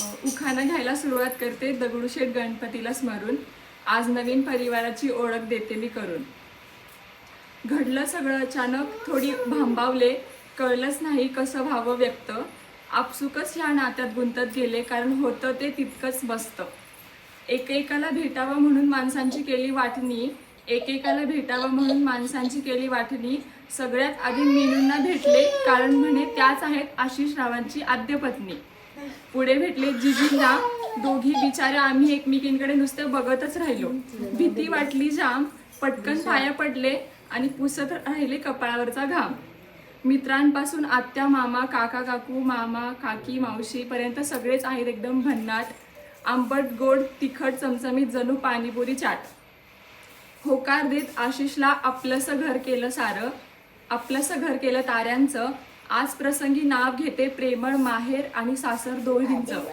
उखाणा घ्यायला सुरुवात करते दगडूशेठ गणपतीला स्मरून. आज नवीन परिवाराची ओळख देते मी करून. घडलं सगळं अचानक, थोडी भांबावले, कळलंच नाही कसं व्हावं व्यक्त. आपसुकच ह्या नात्यात गुंतत गेले, कारण होतं ते तितकंच मस्त. एकेकाला भेटावं म्हणून माणसांची केली वाटणी, एकेकाला भेटावं म्हणून माणसांची केली वाटणी. सगळ्यात आधी मीनूंना भेटले, कारण म्हणे त्याच आहेत आशिष रावांची आद्य पत्नी. पुढे भेटले जिजींना, दोघी बिचाऱ्या आम्ही एकमेकींकडे नुसते बघतच राहिलो. भीती वाटली जाम, पटकन पाया पडले आणि पुसत राहिले कपाळावरचा घाम. मित्रांपासून आत्या मामा काका काकू मामा काकी मावशी पर्यंत सगळेच आहेत एकदम भन्नाट. आंबट गोड तिखट चमचमीत जणू पाणीपुरी चाट. होकार देत आशिषला आपलंसं घर केलं सारं, आपलंसं घर केलं ताऱ्यांचं. आज प्रसंगी नाव घेते प्रेमळ माहेर आणि सासर दोन्हींचं.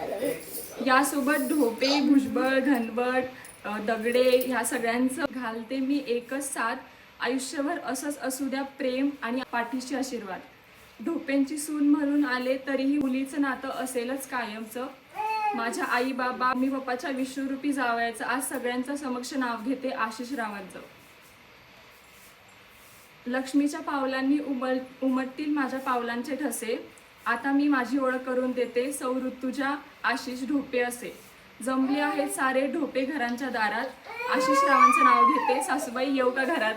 यासोबत ढोपे भुजबळ घनवट दगडे ह्या सगळ्यांचं घालते मी एकच साथ. आयुष्यभर असंच असू द्या प्रेम आणि पाठीशी आशीर्वाद. ढोपेंची सून म्हणून आले तरीही मुलीचं नातं असेलच कायमचं. माझ्या आई बाबा मी पप्पाच्या विश्वरूपी जावयाचं आज सगळ्यांचं समक्ष नाव घेते आशिष रावांचं. लक्ष्मीच्या पावलांनी उमटतील माझ्या पावलांचे ठसे. आता मी माझी ओळख करून देते, सौ ऋतुजा आशिष ढोपे असे. जमले आहेत सारे ढोपे घरांच्या दारात. आशिष रावांचं नाव घेते, सासूबाई येऊ का घरात.